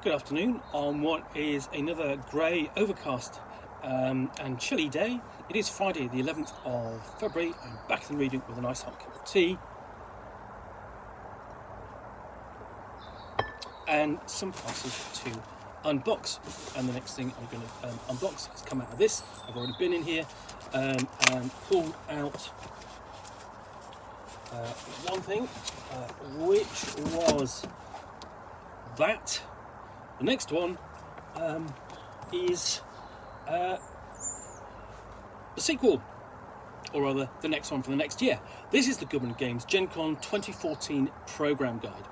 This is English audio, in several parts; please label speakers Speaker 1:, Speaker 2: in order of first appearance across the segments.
Speaker 1: Good afternoon on what is another grey, overcast and chilly day. It is Friday the 11th of February. I'm back in the reading with a nice hot cup of tea and some parcels to unbox. And the next thing I'm going to unbox has come out of this. I've already been in here and pulled out one thing, which was that. The next one is the sequel, or rather the next one for the next year. This is the Goodman Games Gen Con 2014 Programme Guide.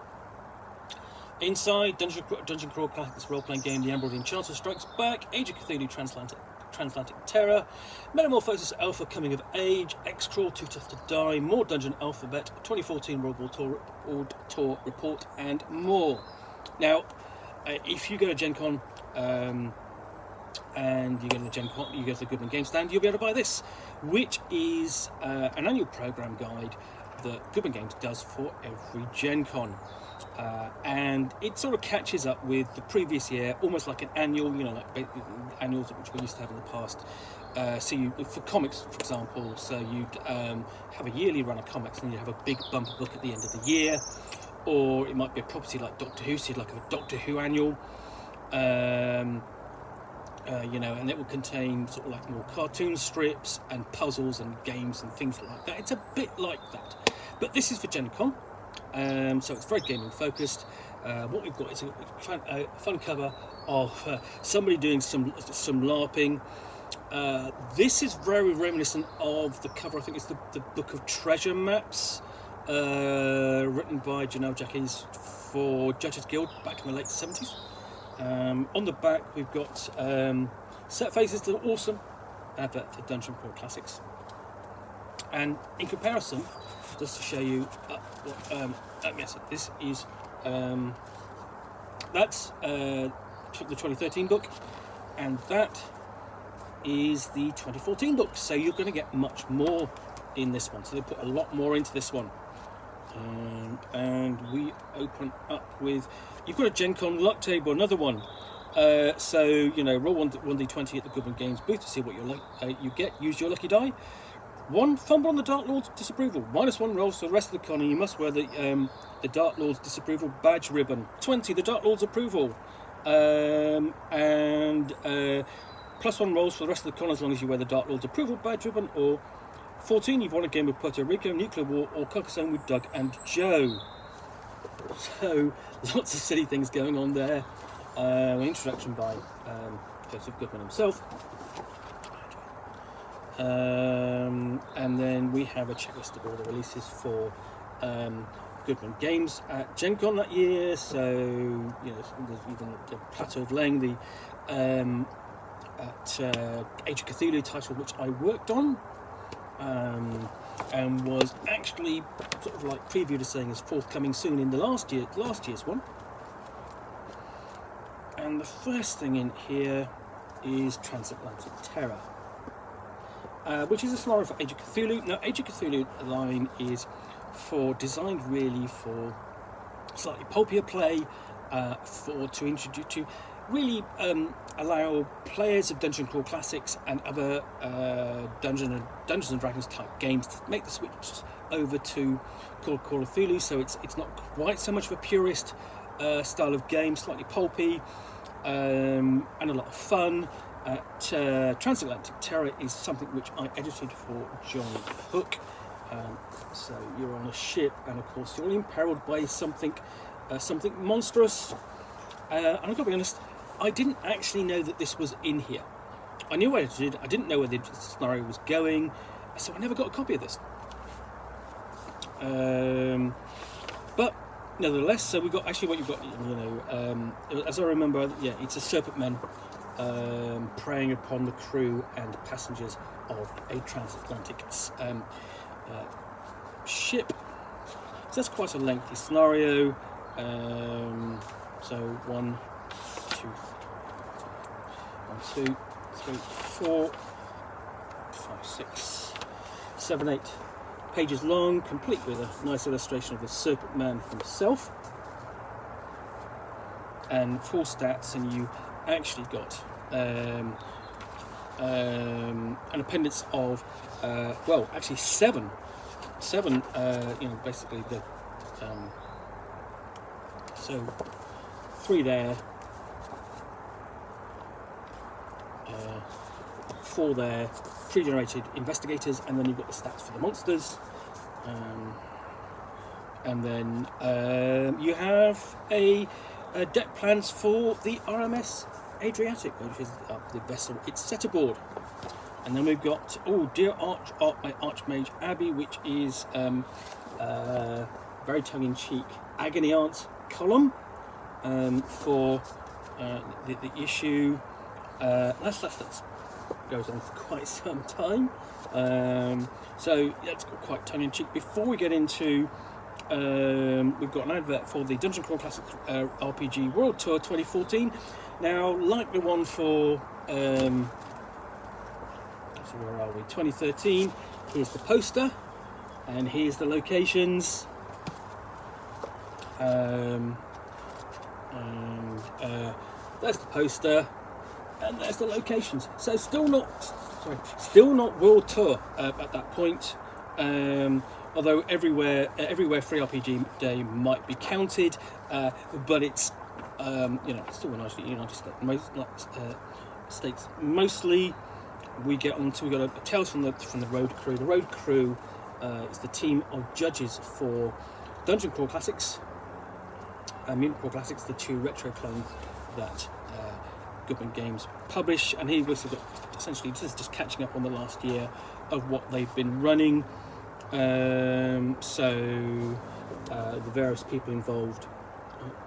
Speaker 1: Inside, Dungeon Crawl Classics role-playing game The Emerald Enchanter Strikes Back, Age of Cthulhu Transatlantic Terror, Metamorphosis Alpha Coming of Age, X-Crawl Too Tough to Die, more Dungeon Alphabet, 2014 World War Tour Report, and more. Now, if you go to Gen Con and you go to the Gen Con, you go to the Goodman Games stand, you'll be able to buy this, which is an annual programme guide that Goodman Games does for every Gen Con. And it sort of catches up with the previous year, almost like an annual, you know, like annuals which we used to have in the past. So you, for comics, for example, so you'd have a yearly run of comics and you'd have a big bumper book at the end of the year. Or it might be a property like Doctor Who, so you'd like a Doctor Who annual, you know, and it will contain sort of like more cartoon strips and puzzles and games and things like that. It's a bit like that, but this is for Gen Con, so it's very gaming focused. What we've got is a fun cover of somebody doing some LARPing. This is very reminiscent of the cover. I think it's the Book of Treasure Maps. Written by Janelle Jackies for Judges Guild back in the late 70s. On the back we've got set faces that are awesome, advert for Dungeon Crawl Classics. And in comparison, just to show you yes, this is that's the 2013 book, and that is the 2014 book. So you're going to get much more in this one. So they put a lot more into this one. And we open up with, you've got a Gen Con luck table, another one. So, you know, roll 1d20 at the Goodman Games booth to see what you get. Use your lucky die. 1, fumble on the Dark Lord's disapproval. -1 rolls for the rest of the con, and you must wear the Dark Lord's disapproval badge ribbon. 20, the Dark Lord's approval. And +1 rolls for the rest of the con as long as you wear the Dark Lord's approval badge ribbon. Or 14, you've won a game of Puerto Rico, Nuclear War, or Carcassonne with Doug and Joe. So, lots of silly things going on there. An introduction by Joseph Goodman himself. And then we have a checklist of all the releases for Goodman Games at Gen Con that year. So, you know, there's even the Plateau of Leng, at Age of Cthulhu title, which I worked on. And was actually sort of like previewed as saying is forthcoming soon in the last year's one. And the first thing in here is Transatlantic Terror, which is a scenario for Age of Cthulhu. Now, Age of Cthulhu line is designed really for slightly pulpier play, to introduce to really allow players of Dungeon Crawl Classics and other Dungeons and Dragons type games to make the switch over to Call of Cthulhu. So it's not quite so much of a purist style of game, slightly pulpy and a lot of fun. Transatlantic Terror is something which I edited for John Hook. So you're on a ship, and of course you're imperiled by something monstrous. And I've got to be honest, I didn't actually know that this was in here. I knew what I did. I didn't know where the scenario was going, so I never got a copy of this. But nevertheless, so we got actually what you've got. You know, as I remember, yeah, it's a serpent man preying upon the crew and passengers of a transatlantic ship. So that's quite a lengthy scenario. So 1, 2, 3, 4, 5, 6, 7, 8 pages long, complete with a nice illustration of the Serpent Man himself. and 4 stats, and you actually got an appendix of well, actually seven. Basically the so 3 there, 4 there, pre-generated investigators, and then you've got the stats for the monsters, and then you have a deck plans for the RMS Adriatic, which is the vessel it's set aboard. And then we've got Dear Art by Archmage Abbey, which is very tongue-in-cheek agony aunt column for the issue. That goes on for quite some time, so that's quite tongue-in-cheek. Before we get into, we've got an advert for the Dungeon Crawl Classics RPG World Tour 2014. Now, like the one for so where are we? 2013. Here's the poster, and here's the locations. There's the poster, and there's the locations. So still not World Tour at that point. Although everywhere Free RPG Day might be counted, but it's still the United States mostly. We got a tales from the road crew. The road crew is the team of judges for Dungeon Crawl Classics, Mutant Crawl Classics, the 2 retro clones that Goodman Games publish, and here we've got essentially just catching up on the last year of what they've been running. The various people involved,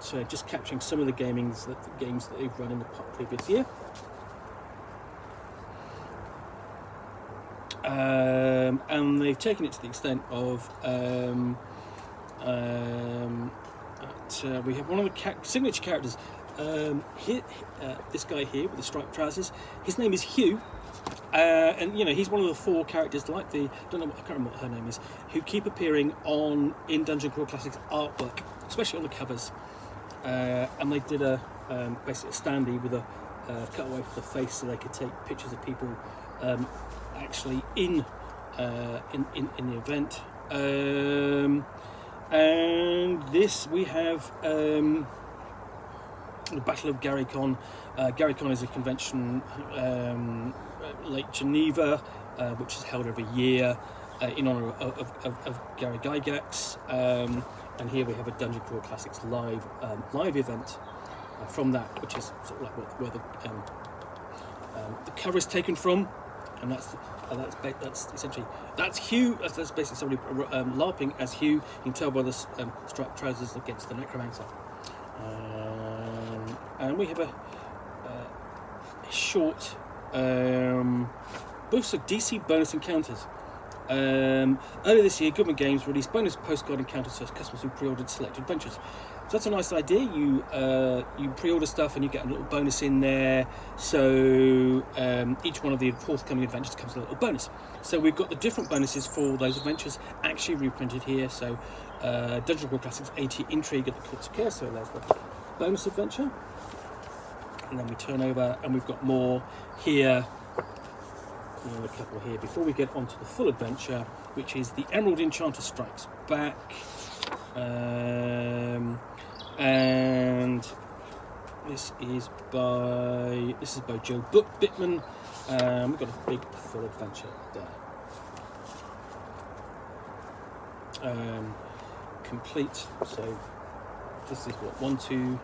Speaker 1: so just capturing some of the games that they've run in the previous year. And they've taken it to the extent of we have one of the signature characters here, this guy here with the striped trousers. His name is Hugh, and he's one of the 4 characters, like I can't remember what her name is, who keep appearing in Dungeon Crawl Classics artwork, especially on the covers. And they did basically a standee with a cutaway for the face, so they could take pictures of people actually in the event. And this we have the Battle of Garrycon. Garrycon is a convention Lake Geneva, which is held every year in honour of Gary Gygax. And here we have a Dungeon Crawl Classics live event from that, which is sort of like where the cover is taken from. And that's essentially Hugh. That's basically somebody LARPing as Hugh. You can tell by the striped trousers against the necromancer. And we have a short boost of DC bonus encounters. Earlier this year, Goodman Games released bonus postcard encounters for customers who pre-ordered select adventures. So that's a nice idea. You pre-order stuff and you get a little bonus in there. So each one of the forthcoming adventures comes with a little bonus. So we've got the different bonuses for those adventures actually reprinted here. So Dungeon Crawl Classics 80 Intrigue at the Courts of Chaos. So there's the bonus adventure. And then we turn over and we've got more here. And a couple here before we get onto the full adventure, which is the Emerald Enchanter Strikes Back. And this is by Joe Bittman. We've got a big full adventure there. Complete. So this is what 1, 2,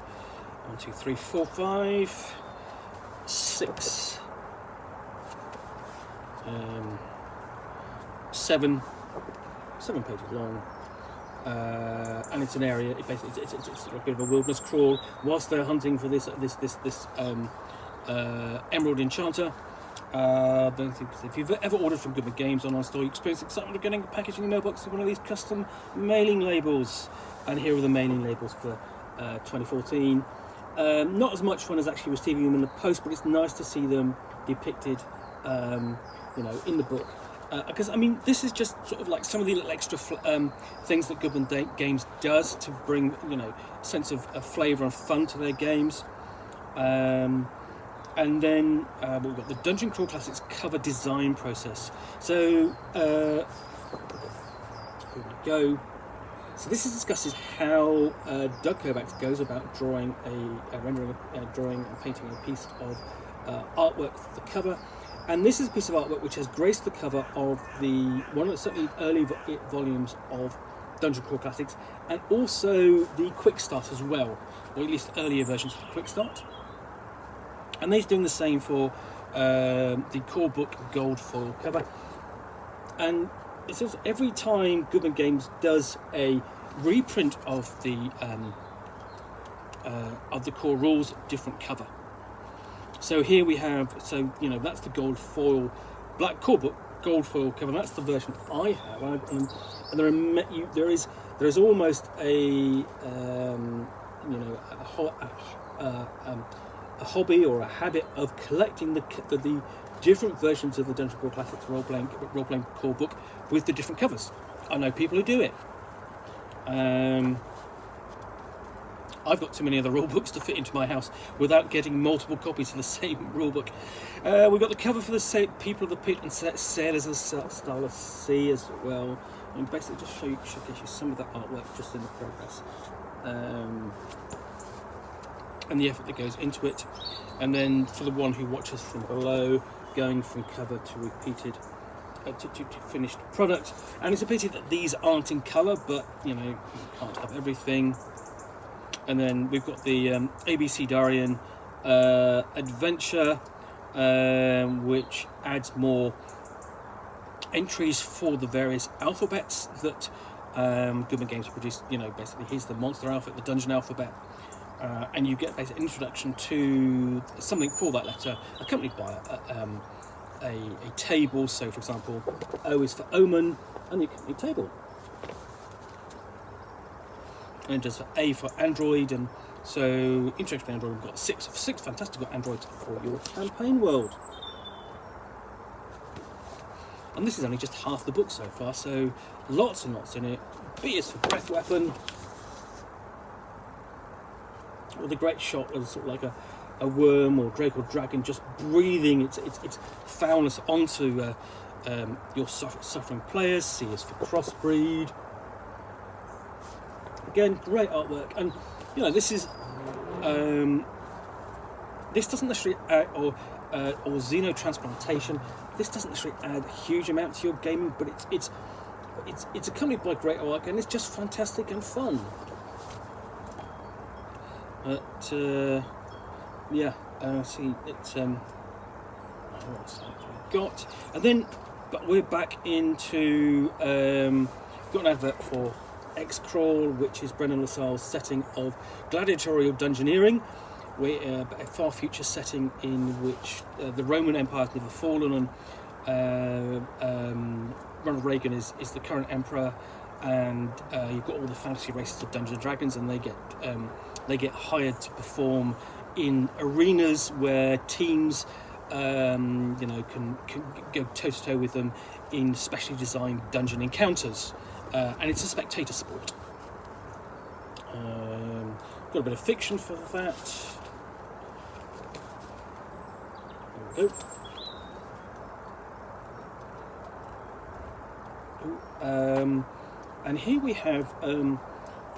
Speaker 1: 3, 4, 5, 6, 7 pages long. And it's an area. It's a bit of a wilderness crawl whilst they're hunting for this Emerald Enchanter. If you've ever ordered from Goodman Games online store, you experience excitement of getting a package in your mailbox with one of these custom mailing labels. And here are the mailing labels for 2014. Not as much fun as actually receiving them in the post, but it's nice to see them depicted, in the book. because I mean, this is just sort of like some of the little extra things that Goodman Games does to bring, you know, a sense of flavour and fun to their games. And then we've got the Dungeon Crawl Classics cover design process. So here we go. So this discusses how Doug Kovacs goes about drawing drawing and painting a piece of artwork for the cover. And this is a piece of artwork which has graced the cover of one of the certainly early volumes of Dungeon Crawl Classics, and also the Quick Start as well, or at least earlier versions of the Quick Start. And they're doing the same for the core book gold foil cover. And it says every time Goodman Games does a reprint of the core rules, different cover. So here we have, you know, that's the gold foil, black core book gold foil cover. That's the version I have, and there is almost a a hobby or a habit of collecting the different versions of the Dungeon Crawl Classics role-playing core book with the different covers. I know people who do it. I've got too many other rule books to fit into my house without getting multiple copies of the same rule book. We've got the cover for the People of the Pit and Sailors of the Style of Sea as well. And basically just showcase you some of that artwork just in the progress. And the effort that goes into it. And then for the one who watches from below, going from cover to repeated to finished product. And it's a pity that these aren't in colour, but you know, you can't have everything. And then we've got the ABC Darian adventure, which adds more entries for the various alphabets that Goodman Games produced. You know, basically here's the monster alphabet, the dungeon alphabet, and you get basically an introduction to something for that letter, accompanied by a table. So, for example, O is for omen, and the accompanying table. And just for A for Android, and so introduction to Android, we've got six fantastical androids for your campaign world. And this is only just half the book so far, so lots and lots in it. B is for breath weapon. Or the great shot of sort of like a worm or drake or dragon just breathing its foulness onto your suffering players. C is for crossbreed. Again, great artwork, and you know, this is this doesn't necessarily add, or xenotransplantation. This doesn't necessarily add a huge amount to your gaming, but it's accompanied by great artwork, and it's just fantastic and fun. But yeah, see, it's what's that we got, and then but we're back into got an advert for X-Crawl, which is Brendan Lassalle's setting of gladiatorial dungeoneering, where a far future setting in which the Roman Empire has never fallen, and Ronald Reagan is the current emperor, and you've got all the fantasy races of Dungeons and Dragons, and they get hired to perform in arenas where teams you know, can go toe to toe with them in specially designed dungeon encounters. And it's a spectator sport. Got a bit of fiction for that. There we go. And here we have an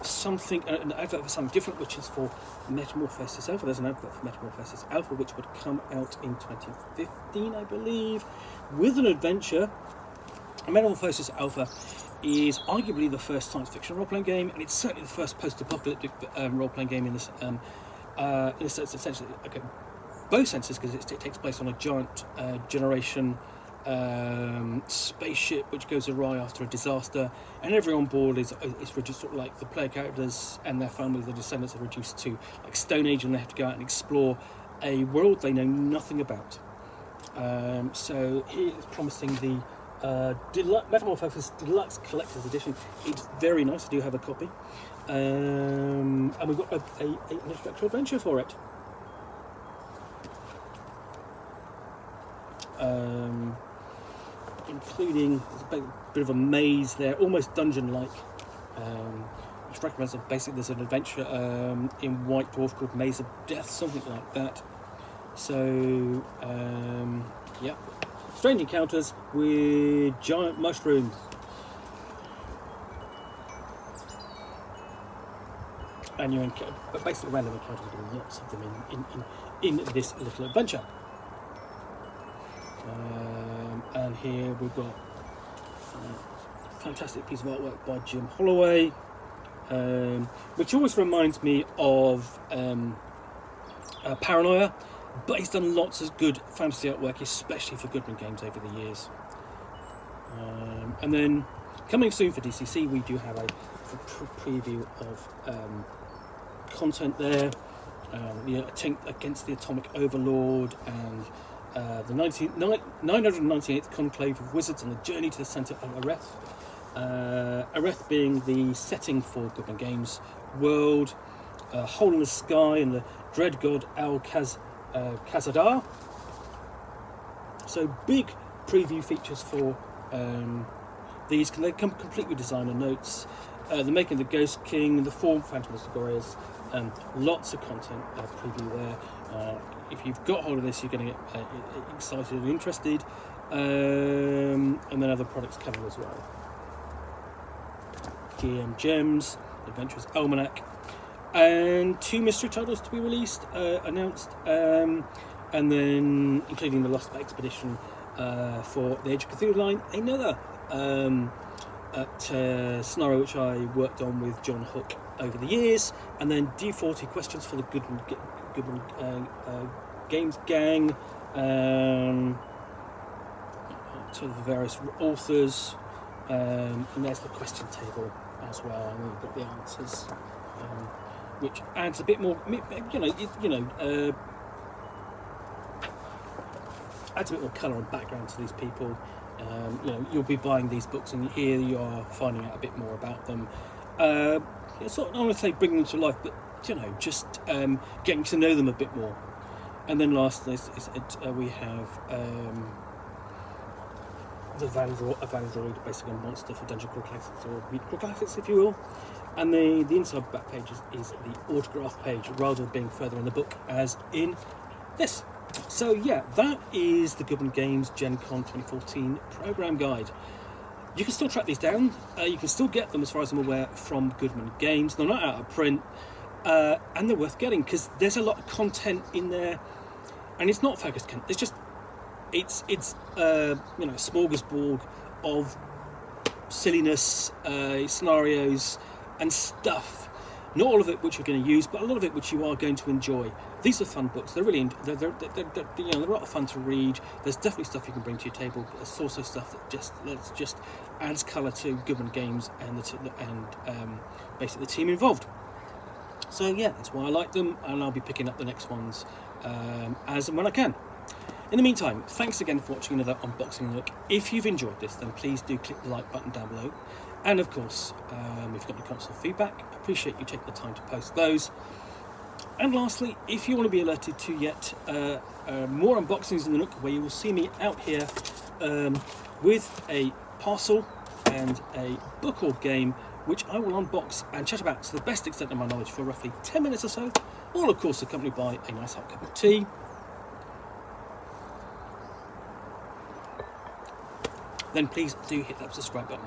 Speaker 1: advert for something different, which is for Metamorphosis Alpha. There's an advert for Metamorphosis Alpha, which would come out in 2015, I believe, with an adventure. Metamorphosis Alpha is arguably the first science fiction role-playing game, and it's certainly the first post-apocalyptic role-playing game in this sense, essentially, okay, both senses, because it takes place on a giant generation spaceship which goes awry after a disaster, and everyone on board is reduced, sort of like the player characters and their families, the descendants, are reduced to like Stone Age, and they have to go out and explore a world they know nothing about. So here is promising the Metamorphosis Deluxe Collector's Edition. It's very nice. I do have a copy, and we've got an introductory adventure for it. including a bit of a maze there, almost dungeon-like, which recommends that basically there's an adventure in White Dwarf called Maze of Death, something like that. So, yeah, strange encounters with giant mushrooms. And you but basically random encounters, there are lots of them in this little adventure. And here we've got a fantastic piece of artwork by Jim Holloway, which always reminds me of Paranoia, but he's done lots of good fantasy artwork, especially for Goodman Games over the years. And then coming soon for DCC, we do have a preview of content there, the Attempt Against the Atomic Overlord, and the 998th Conclave of Wizards on the Journey to the Centre of Areth. Areth being the setting for Goodman Games world, Hole in the Sky and the Dread God Khazadar. So big preview features for these. They come complete with designer notes, the making of the Ghost King, the Form Phantomistic Warriors, lots of content preview there. If you've got hold of this, you're going to get excited and interested, and then other products coming as well. GM Gems, Adventurers Almanac, and 2 mystery titles to be released, announced, and then including the Lost Expedition for the Age of Cthulhu line, another scenario which I worked on with John Hook over the years, and then D40 questions for the Goodman Games gang, to the various authors, and there's the question table as well, and we've got the answers, which adds a bit more, adds a bit more colour and background to these people. You'll be buying these books, and here you are finding out a bit more about them. Sort of, I don't want to say bringing them to life, but just getting to know them a bit more. And then lastly, we have the Vandroid, basically a monster for Dungeon Crawl Classics, or Read Crawl Classics, if you will. And the inside back page is the autograph page, rather than being further in the book, as in this. So yeah, that is the Goodman Games Gen Con 2014 program guide. You can still track these down. You can still get them, as far as I'm aware, from Goodman Games. They're not out of print, and they're worth getting because there's a lot of content in there, and it's not focused content. It's a smorgasbord of silliness, scenarios, and stuff. Not all of it which you're going to use, but a lot of it which you are going to enjoy. These are fun books. They're really they're a lot of fun to read. There's definitely stuff you can bring to your table, but there's also stuff that just adds colour to Goodman Games and basically the team involved. So yeah, that's why I like them, and I'll be picking up the next ones as and when I can. In the meantime, thanks again for watching another unboxing look. If you've enjoyed this, then please do click the like button down below. And of course, if you've got any comments or feedback, I appreciate you taking the time to post those. And lastly, if you want to be alerted to yet more unboxings in the Nook, where you will see me out here with a parcel and a book or game, which I will unbox and chat about to the best extent of my knowledge for roughly 10 minutes or so, all of course accompanied by a nice hot cup of tea. Then please do hit that subscribe button.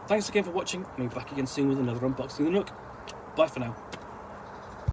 Speaker 1: Thanks again for watching. I'll be back again soon with another unboxing in the Nook. Bye for now.